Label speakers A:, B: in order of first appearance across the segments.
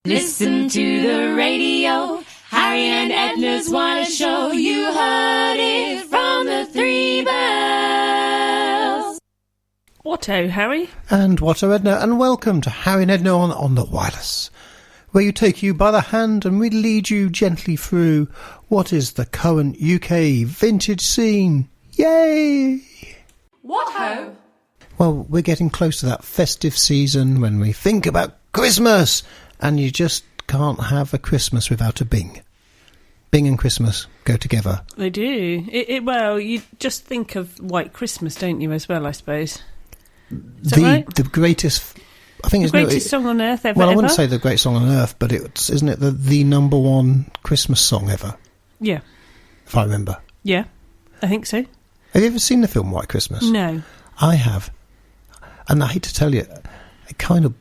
A: Listen to the radio. Harry and Edna's want to show you heard it from the Three Bells.
B: Watto, Harry.
C: And Watto, Edna, and welcome to Harry and Edna on the wireless, where you take you by the hand and we lead you gently through what is the current UK vintage scene. Yay!
A: What-ho?
C: Well, we're getting close to that festive season when we think about Christmas, and you just can't have a Christmas without a Bing. Bing and Christmas go together.
B: They do. Well, you just think of White Christmas, don't you, as well, I suppose. Right?
C: The greatest... I think
B: the greatest song on earth ever.
C: Well, I wouldn't say the greatest song on earth, but isn't it the number one Christmas song ever?
B: Yeah.
C: If I remember.
B: Yeah, I think so.
C: Have you ever seen the film White Christmas?
B: No.
C: I have. And I hate to tell you, it kind of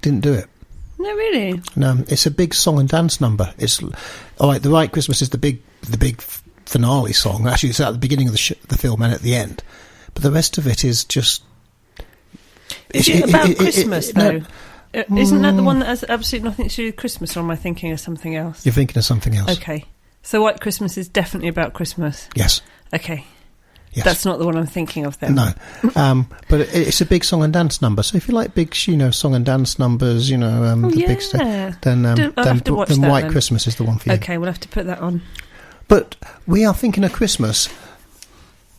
C: didn't do it.
B: No, really?
C: No, it's a big song and dance number. It's all right. The White Christmas is the big finale song. Actually, it's at the beginning of the film and at the end. But the rest of it is just.
B: Is it about Christmas though? No, isn't that the one that has absolutely nothing to do with Christmas, or am I thinking of something else?
C: You're thinking of something else.
B: Okay, so White Christmas is definitely about Christmas.
C: Yes.
B: Okay.
C: Yes.
B: That's not the one I'm thinking of then.
C: No, but it's a big song and dance number. So if you like big, song and dance numbers, big then White Christmas is the one for you.
B: Okay, we'll have to put that on.
C: But we are thinking of Christmas,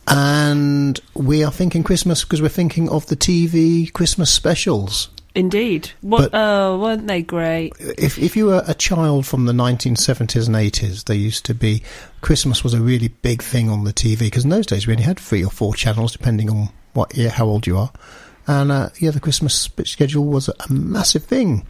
C: and we are thinking Christmas because we're thinking of the TV Christmas specials.
B: Indeed. Weren't they great?
C: If you were a child from the 1970s and 80s, there used to be... Christmas was a really big thing on the TV, because in those days we only had 3 or 4 channels, depending on how old you are. And, the Christmas schedule was a massive thing.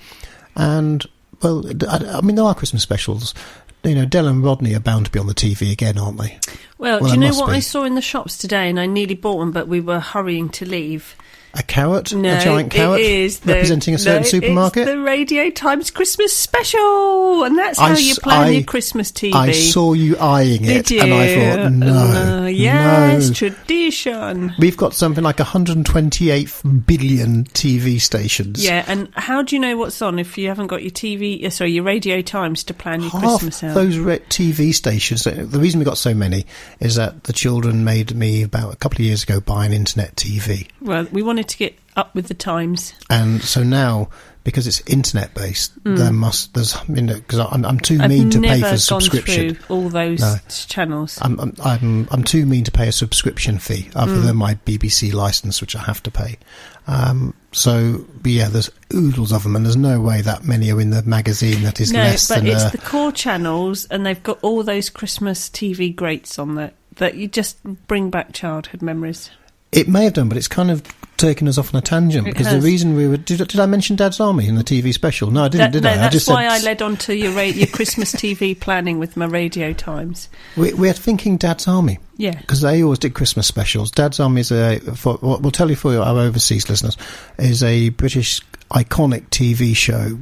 C: And, well, I mean, there are Christmas specials. Del and Rodney are bound to be on the TV again, aren't they?
B: Well, do you know what I saw in the shops today? And I nearly bought one, but we were hurrying to leave.
C: A carrot?
B: No,
C: a giant carrot?
B: It is
C: representing a certain supermarket?
B: It's the Radio Times Christmas special, and that's how you plan your Christmas TV.
C: I saw you eyeing it,
B: Did you?
C: And I thought, no.
B: Yes,
C: no.
B: Tradition.
C: We've got something like 128 billion TV stations.
B: Yeah, and how do you know what's on if you haven't got your Radio Times to plan your
C: Half
B: Christmas out?
C: Those TV stations, the reason we got so many is that the children made me, about a couple of years ago, buy an internet TV.
B: Well, we wanted to get up with the times,
C: and so now, because it's internet based, because I'm too mean to pay for subscription.
B: I've never gone through all those channels.
C: I'm too mean to pay a subscription fee, other than my BBC licence, which I have to pay. There's oodles of them, and there's no way that many are in the magazine that is less than... No, but it's
B: the core channels, and they've got all those Christmas TV greats on there that you just bring back childhood memories.
C: It may have done, but it's kind of taken us off on a tangent, because the reason we were... Did I mention Dad's Army in the TV special? No, I didn't, did I?
B: That's why I led on to your Christmas TV planning with my Radio Times.
C: We're thinking Dad's Army.
B: Yeah.
C: Because they always did Christmas specials. Dad's Army is we'll tell you for our overseas listeners, is a British iconic TV show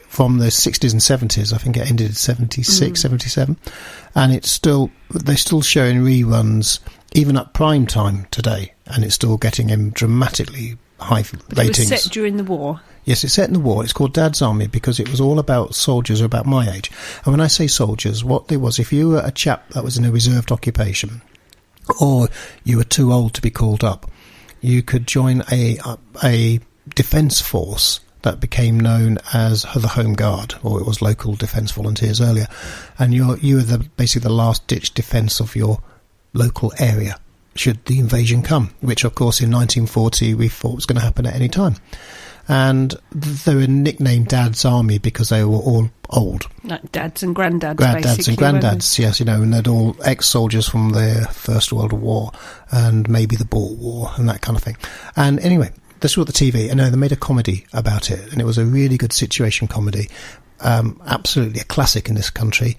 C: from the 60s and 70s. I think it ended in 76, 77. And they're still showing reruns even at prime time today, and it's still getting in dramatically high ratings.
B: It was set during the war.
C: Yes, it's set in the war. It's called Dad's Army because it was all about soldiers about my age. And when I say soldiers, what it was, if you were a chap that was in a reserved occupation, or you were too old to be called up, you could join a defence force that became known as the Home Guard, or it was local defence volunteers earlier, and you were basically the last ditch defence of your local area should the invasion come, which of course in 1940 we thought was going to happen at any time. And they were nicknamed Dad's Army because they were all old,
B: like dads and granddads,
C: granddads and granddads, yes, and they'd all ex-soldiers from the First World War and maybe the Boer War and that kind of thing. And anyway, this was the TV, and they made a comedy about it, and it was a really good situation comedy, absolutely a classic in this country.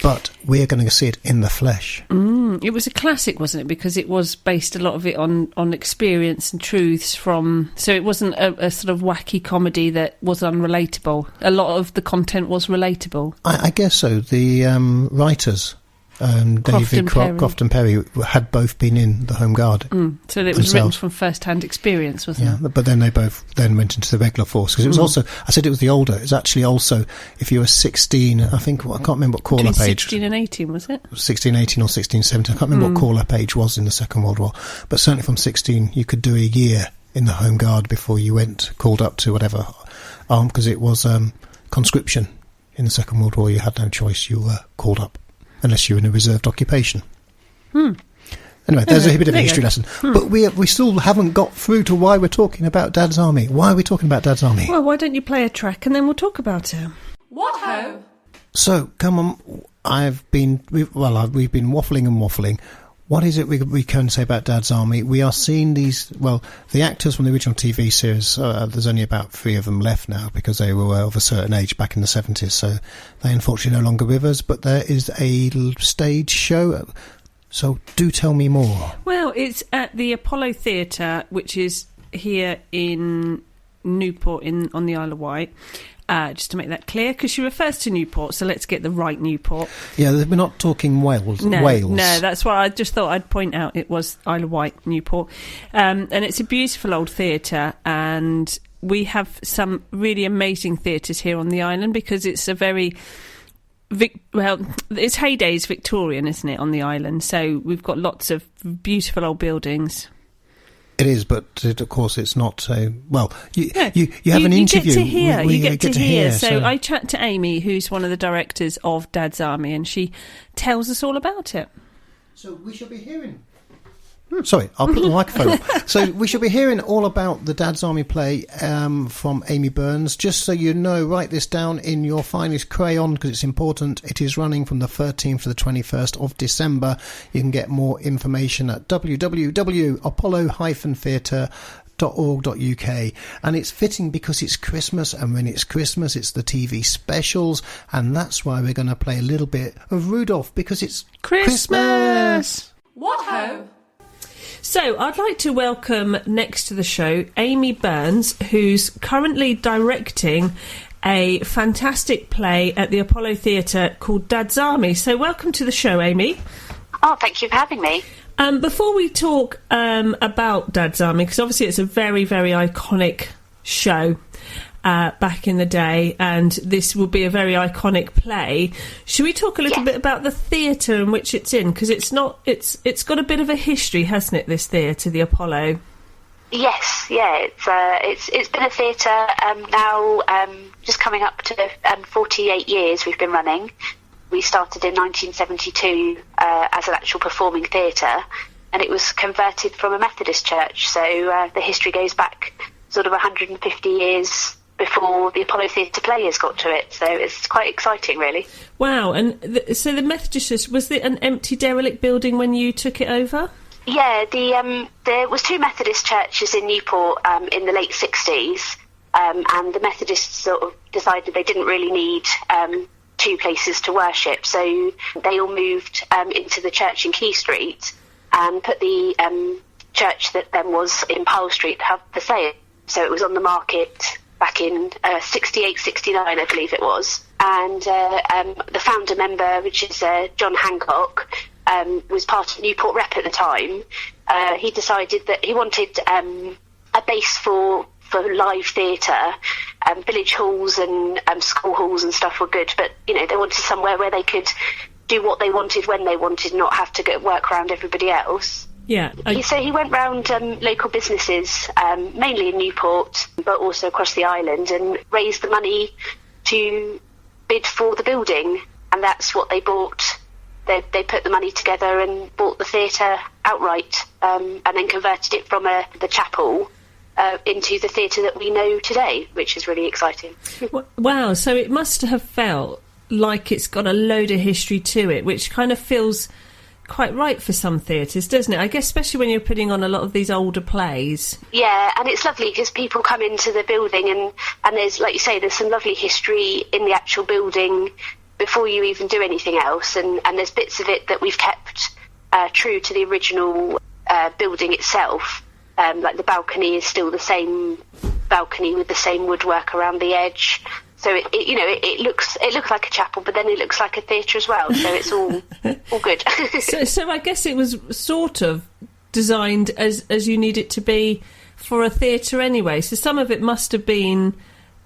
C: But we're going to see it in the flesh.
B: It was a classic, wasn't it? Because it was based a lot of it on experience and truths from... So it wasn't a sort of wacky comedy that was unrelatable. A lot of the content was relatable.
C: I guess so. The writers David Croft and Perry had both been in the Home Guard.
B: So it was written from first-hand experience, wasn't it?
C: But then they both then went into the regular force, because it was also, I said it was the older, it's actually also, if you were 16, I think, I can't remember what call-up age.
B: 16 and 18, was it?
C: 16, 18 or 16, 17, I can't remember what call-up age was in the Second World War, but certainly from 16 you could do a year in the Home Guard before you called up to whatever arm, because it was conscription. In the Second World War, you had no choice, you were called up, unless you were in a reserved occupation. Anyway, there's a bit of a history lesson. But we still haven't got through to why we're talking about Dad's Army. Why are we talking about Dad's Army?
B: Well, why don't you play a track and then we'll talk about it?
A: What ho?
C: So, come on, we've been waffling and waffling. What is it we can say about Dad's Army? We are seeing the actors from the original TV series, there's only about 3 of them left now because they were of a certain age back in the 70s, so they unfortunately no longer with us, but there is a stage show, so do tell me more.
B: Well, it's at the Apollo Theatre, which is here in Newport on the Isle of Wight. Just to make that clear, because she refers to Newport, so let's get the right Newport.
C: Yeah, we're not talking Wales.
B: No, that's why I just thought I'd point out it was Isle of Wight, Newport. And it's a beautiful old theatre, and we have some really amazing theatres here on the island, because it's a very... its heyday is Victorian, isn't it, on the island? So we've got lots of beautiful old buildings.
C: It is, but of course it's not. You have an interview.
B: You get to hear. So I chat to Amy, who's one of the directors of Dad's Army, and she tells us all about it.
C: So we shall be hearing. Sorry, I'll put the microphone on. So we shall be hearing all about the Dad's Army play from Amy Burns. Just so you know, write this down in your finest crayon, because it's important. It is running from the 13th to the 21st of December. You can get more information at www.apollo-theatre.org.uk, and it's fitting because it's Christmas, and when it's Christmas it's the TV specials, and that's why we're going to play a little bit of Rudolph, because it's Christmas.
A: What ho?
B: So I'd like to welcome next to the show Amy Burns, who's currently directing a fantastic play at the Apollo Theatre called Dad's Army. So welcome to the show, Amy.
D: Oh, thank you for having me.
B: Before we talk about Dad's Army, because obviously it's a very, very iconic show back in the day, and this will be a very iconic play. Should we talk a little bit about the theatre in which it's in? Because it's got a bit of a history, hasn't it, this theatre, the Apollo?
D: Yes, yeah, it's been a theatre now just coming up to 48 years we've been running. We started in 1972 as an actual performing theatre, and it was converted from a Methodist church, so the history goes back sort of 150 years before the Apollo Theatre players got to it, so it's quite exciting, really.
B: Wow, and so the Methodist, was it an empty derelict building when you took it over?
D: Yeah, there was 2 Methodist churches in Newport in the late 60s, and the Methodists sort of decided they didn't really need 2 places to worship, so they all moved into the church in Key Street and put the church that then was in Powell Street up for sale. So it was on the market back in 68, 69, I believe it was. And the founder member, which is John Hancock, was part of Newport Rep at the time. He decided that he wanted a base for live theatre. Village halls and school halls and stuff were good, but they wanted somewhere where they could do what they wanted when they wanted, not have to go work around everybody else.
B: Yeah.
D: So he went round local businesses, mainly in Newport, but also across the island, and raised the money to bid for the building, and that's what they bought. They put the money together and bought the theatre outright, and then converted it from the chapel into the theatre that we know today, which is really exciting.
B: Wow, so it must have felt like it's got a load of history to it, which kind of feels quite right for some theatres, doesn't it? I guess especially when you're putting on a lot of these older plays.
D: Yeah, and it's lovely because people come into the building and there's, like you say, there's some lovely history in the actual building before you even do anything else, and there's bits of it that we've kept true to the original building itself. Like the balcony is still the same balcony with the same woodwork around the edge. So it looks like a chapel, but then it looks like a theatre as well. So it's all good.
B: so I guess it was sort of designed as you need it to be for a theatre anyway. So some of it must have been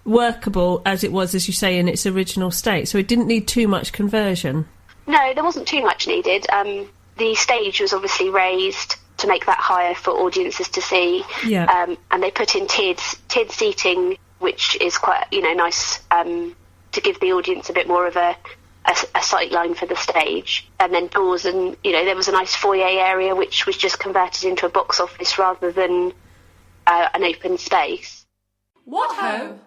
B: workable as it was, as you say, in its original state. So it didn't need too much conversion. No,
D: there wasn't too much needed. The stage was obviously raised to make that higher for audiences to see.
B: Yeah.
D: And they put in tiered seating, which is quite, nice to give the audience a bit more of a sight line for the stage. And then doors, and, there was a nice foyer area which was just converted into a box office rather than an open space.
A: What ho!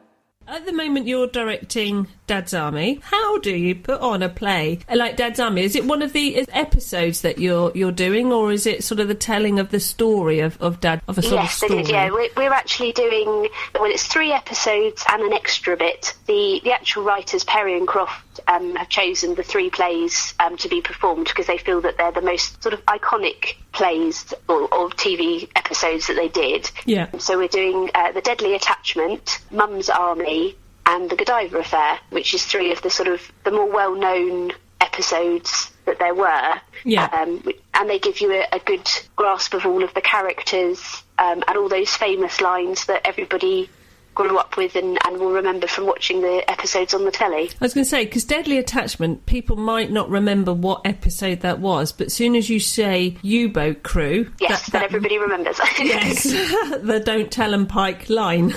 B: At the moment you're directing Dad's Army, how do you put on a play like Dad's Army? Is it one of the episodes that you're doing, or is it sort of the telling of the story of Dad, of a sort of story?
D: Yes, it is, yeah. We're actually doing, it's 3 episodes and an extra bit. The actual writers, Perry and Croft, have chosen the 3 plays to be performed because they feel that they're the most sort of iconic plays or TV episodes that they did.
B: Yeah.
D: So we're doing The Deadly Attachment, Mum's Army, and The Godiva Affair, which is 3 of the sort of the more well-known episodes that there were.
B: Yeah.
D: And they give you a good grasp of all of the characters and all those famous lines that everybody grew up with and will remember from watching the episodes on the telly.
B: I was going to say, because Deadly Attachment, people might not remember what episode that was, but as soon as you say U-boat crew...
D: Yes, that everybody remembers.
B: Yes, the Don't Tell 'em Pike line.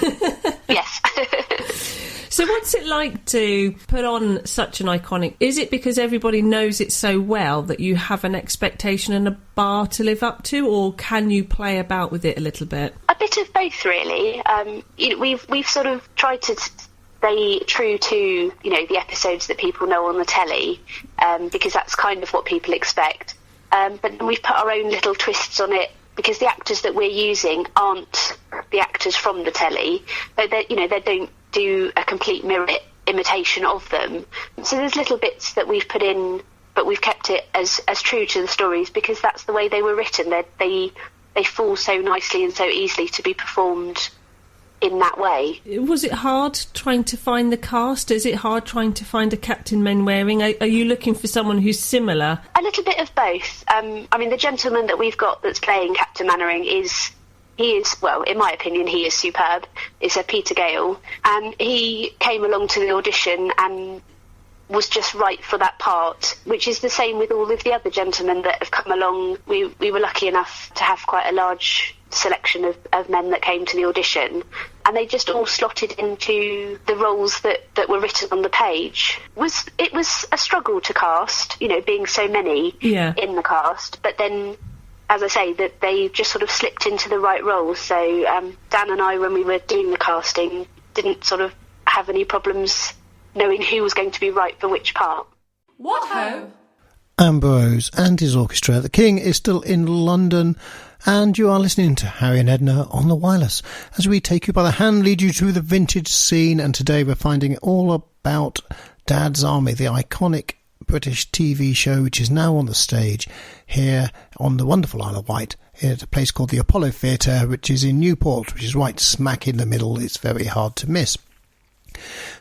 D: Yes.
B: So what's it like to put on such an iconic... Is it because everybody knows it so well that you have an expectation and a bar to live up to, or can you play about with it a little bit?
D: A bit of both, really. We've sort of tried to stay true to, the episodes that people know on the telly, because that's kind of what people expect. But we've put our own little twists on it, because the actors that we're using aren't the actors from the telly. They don't do a complete mirror imitation of them. So there's little bits that we've put in, but we've kept it as true to the stories because that's the way they were written. They fall so nicely and so easily to be performed in that way. Was it hard trying to find the cast? Is it hard trying to find a Captain Mainwaring? Are you looking for someone who's similar? A little bit of both. The gentleman that we've got that's playing Captain Mainwaring he is, well, in my opinion, he is superb. It's Peter Gale. And he came along to the audition and was just right for that part, which is the same with all of the other gentlemen that have come along. We were lucky enough to have quite a large selection of men that came to the audition, and they just all slotted into the roles that were written on the page. It was a struggle to cast, being so many in the cast, but then, as I say, that they just sort of slipped into the right roles. So Dan and I, when we were doing the casting, didn't sort of have any problems knowing who was going to be right for which part.
A: What ho!
C: Ambrose and his orchestra. The King is still in London, and you are listening to Harry and Edna on the wireless as we take you by the hand, lead you through the vintage scene. And today we're finding all about Dad's Army, the iconic British TV show which is now on the stage here on the wonderful Isle of Wight at a place called the Apollo Theatre, which is in Newport, which is right smack in the middle. It's very hard to miss.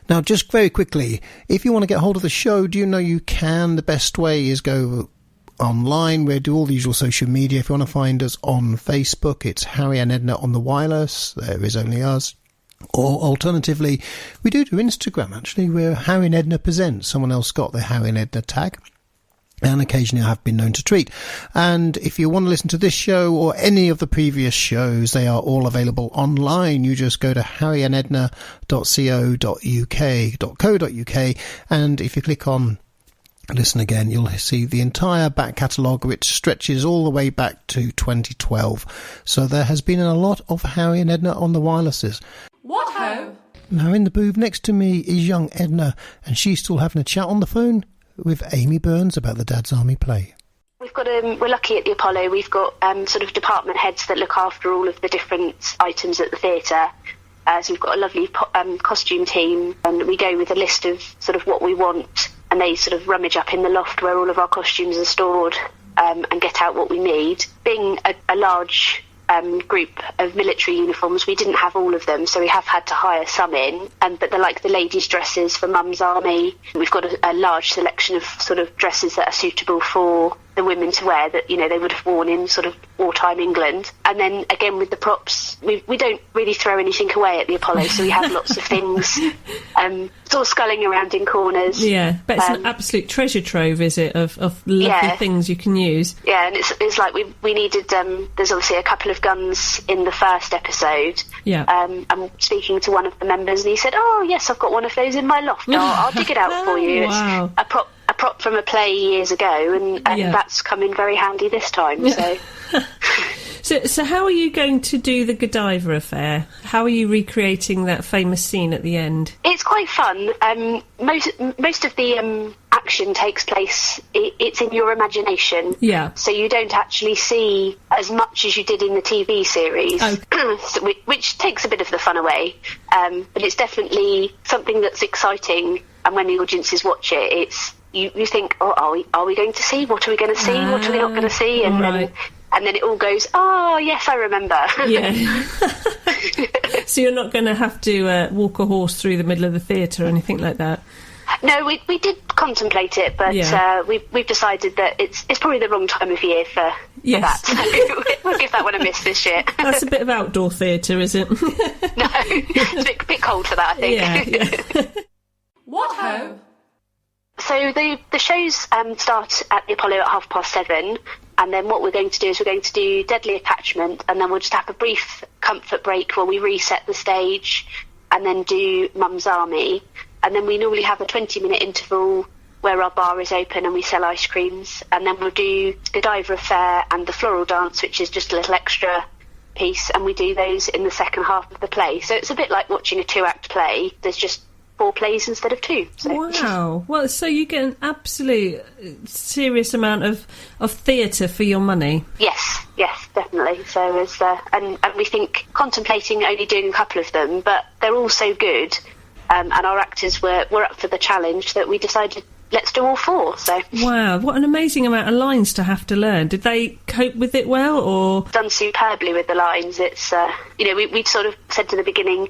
C: Now, just very quickly, if you want to get hold of the show, do you know you can? The best way is go online. We do all the usual social media. If you want to find us on Facebook, it's Harry and Edna on the wireless. There is only us. Or alternatively, we do Instagram, actually. We're Harry and Edna Presents. Someone else got the Harry and Edna tag. And occasionally I have been known to tweet. And if you want to listen to this show or any of the previous shows, they are all available online. You just go to harryandedna.co.uk, and if you click on Listen Again, you'll see the entire back catalogue, which stretches all the way back to 2012. So there has been a lot of Harry and Edna on the wirelesses.
A: What ho!
C: Now in the booth next to me is young Edna, and she's still having a chat on the phone with Amy Burns about the Dad's Army play.
D: We've got we're lucky at the Apollo. We've got sort of department heads that look after all of the different items at the theatre. So we've got a lovely costume team, and we go with a list of sort of what we want, and they sort of rummage up in the loft where all of our costumes are stored and get out what we need. Being a large group of military uniforms. We didn't have all of them, so we have had to hire some in, but they're like the ladies' dresses for Mum's Army. We've got a large selection of sort of dresses that are suitable for the women to wear that, you know, they would have worn in sort of wartime England. And then again with the props, we don't really throw anything away at the Apollo, so we have lots of things sort of sculling around in corners.
B: Yeah, but it's an absolute treasure trove, is it, of lovely things you can use.
D: Yeah, and it's like we needed, there's obviously a couple of guns in the first episode.
B: Yeah.
D: I'm speaking to one of the members and he said, oh yes, I've got one of those in my loft, I'll dig it out for you.
B: Wow.
D: It's a prop from a play years ago, and that's come in very handy this time.
B: So how are you going to do the Godiva affair? How are you recreating that famous scene at the end?
D: It's quite fun. Most of the action takes place, it's in your imagination.
B: Yeah.
D: So you don't actually see as much as you did in the TV series, which takes a bit of the fun away. But it's definitely something that's exciting, and when the audiences watch it, it's you think, oh, are we going to see? What are we going to see? What are we not going to see? And then it all goes, oh, yes, I remember. Yeah.
B: So you're not going to have to walk a horse through the middle of the theatre or anything like that?
D: No, we did contemplate it, but we've decided that it's probably the wrong time of year for that. So we'll give that one a miss this year.
B: That's a bit of outdoor theatre, is it?
D: No, it's a bit cold for that, I think.
A: Yeah. What ho?
D: So the shows start at the Apollo at 7:30, and then what we're going to do is we're going to do Deadly Attachment, and then we'll just have a brief comfort break where we reset the stage, and then do Mum's Army, and then we normally have a 20-minute interval where our bar is open and we sell ice creams, and then we'll do Godiva Affair and the Floral Dance, which is just a little extra piece, and we do those in the second half of the play. So it's a bit like watching a 2-act play. There's just 4 plays instead of 2. So.
B: Wow. Well, so you get an absolute serious amount of theatre for your money.
D: Yes, definitely. So as and we think contemplating only doing a couple of them, but they're all so good, and our actors were up for the challenge that we decided let's do all 4. So
B: wow, what an amazing amount of lines to have to learn. Did they cope with it well, or
D: done superbly with the lines? It's we'd sort of said to the beginning,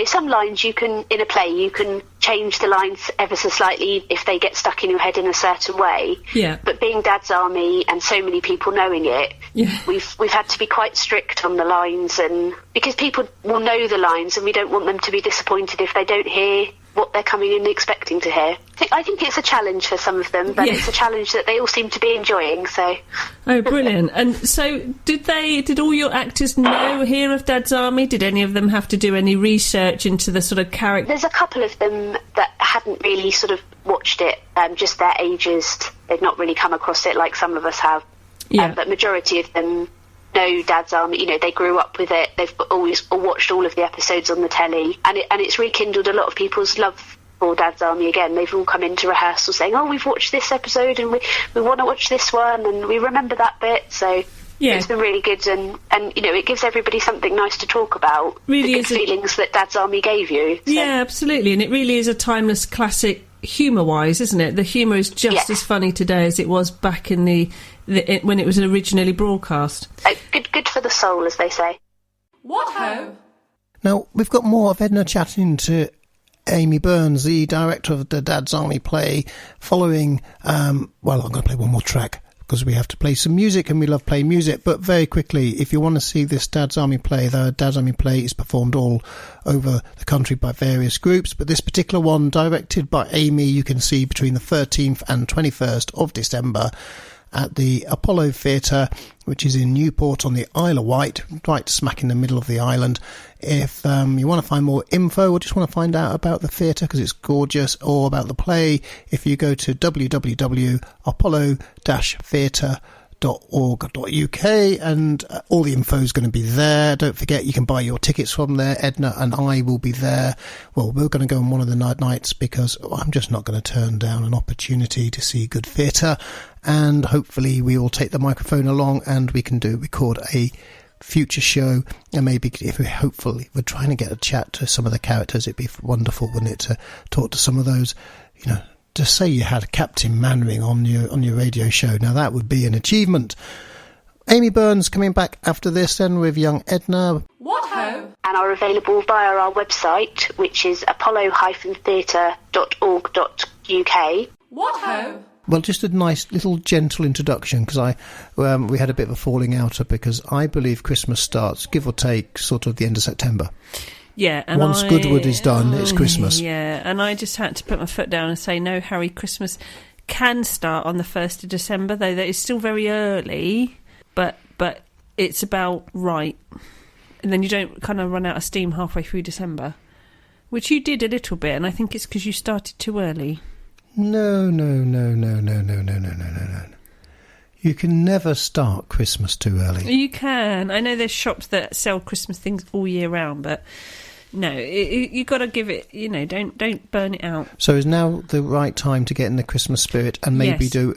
D: some lines you can, in a play, you can change the lines ever so slightly if they get stuck in your head in a certain way.
B: Yeah.
D: But being Dad's Army and so many people knowing it, we've had to be quite strict on the lines, and because people will know the lines and we don't want them to be disappointed if they don't hear what they're coming in expecting to hear. I think it's a challenge for some of them, but it's a challenge that they all seem to be enjoying. So,
B: oh, brilliant! And so, did all your actors hear of Dad's Army? Did any of them have to do any research into the sort of character?
D: There's a couple of them that hadn't really sort of watched it. Just their ages, they've not really come across it like some of us have.
B: Yeah.
D: But majority of them know Dad's Army. They grew up with it. They've always watched all of the episodes on the telly, and it's rekindled a lot of people's love for Dad's Army again. They've all come into rehearsal saying, "Oh, we've watched this episode, and we want to watch this one, and we remember that bit." So it's been really good, and it gives everybody something nice to talk about.
B: Really,
D: the good feelings that Dad's Army gave you. So.
B: Yeah, absolutely, and it really is a timeless classic. Humour-wise, isn't it? The humour is just as funny today as it was back in when it was originally broadcast.
D: Good for the soul, as they say.
A: What ho?
C: Now, we've got more of Edna chatting to Amy Burns, the director of the Dad's Army play, following... I'm going to play one more track, because we have to play some music, and we love playing music. But very quickly, if you want to see this Dad's Army play, the Dad's Army play is performed all over the country by various groups. But this particular one, directed by Amy, you can see between the 13th and 21st of December at the Apollo Theatre, which is in Newport on the Isle of Wight, right smack in the middle of the island. If you want to find more info or just want to find out about the theatre because it's gorgeous, or about the play, if you go to www.apollo-theatre.org.uk, and all the info is going to be there. Don't forget, you can buy your tickets from there. Edna and I will be there. Well, we're going to go on one of the nights because I'm just not going to turn down an opportunity to see good theatre, and hopefully we will take the microphone along and we can record a future show, and maybe if we're trying to get a chat to some of the characters, it'd be wonderful, wouldn't it, to talk to some of those, to say you had Captain Mannering on your radio show. Now that would be an achievement. Amy Burns coming back after this then with young Edna.
A: What ho?
D: And are available via our website, which is apollo-theatre.org.uk.
A: What ho?
C: Well, just a nice little gentle introduction, because we had a bit of a falling out because I believe Christmas starts, give or take, sort of the end of September.
B: Yeah, and
C: once Goodwood is done, it's Christmas.
B: Yeah, and I just had to put my foot down and say, no, Harry, Christmas can start on the 1st of December, though that is still very early, but it's about right. And then you don't kind of run out of steam halfway through December, which you did a little bit, and I think it's because you started too early. No. You can never start Christmas too early. You can. I know there's shops that sell Christmas things all year round, but no, you got to give it, don't burn it out.
C: So is now the right time to get in the Christmas spirit and maybe do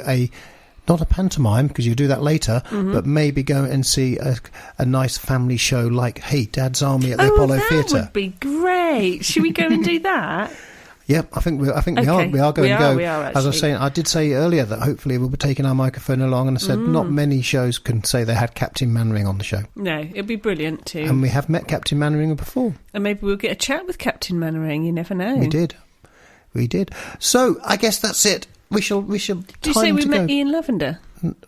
C: not a pantomime, because you do that later, but maybe go and see a nice family show like, Hey, Dad's Army at the Apollo Theatre.
B: That would be great. Should we go and do that?
C: Yep, I think we are going to go. We are, as I was saying, I did say earlier that hopefully we'll be taking our microphone along, and I said not many shows can say they had Captain Mannering on the show.
B: No, it'd be brilliant too.
C: And we have met Captain Mannering before.
B: And maybe we'll get a chat with Captain Mannering, you never know.
C: We did. So, I guess that's it. We shall. Did
B: you say we met Ian Lavender?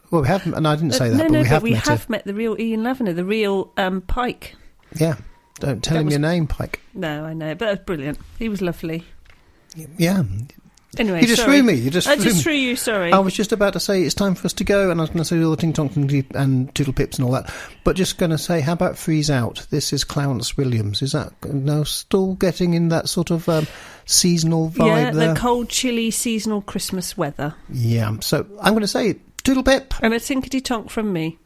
C: Well, we haven't, and I didn't say that, but we have
B: met the real Ian Lavender, the real Pike.
C: Yeah, don't tell him your name, Pike.
B: No, I know, but that was brilliant. He was lovely.
C: Yeah.
B: Anyway,
C: you just threw me.
B: I just threw you. Sorry.
C: I was just about to say it's time for us to go, and I was going to say all the ting tong and toodle pips and all that, but just going to say, how about Freeze Out? This is Clarence Williams. Is that still getting in that sort of seasonal vibe there?
B: The cold, chilly, seasonal Christmas weather.
C: Yeah. So I'm going to say toodle pip
B: and a tinkety tonk from me.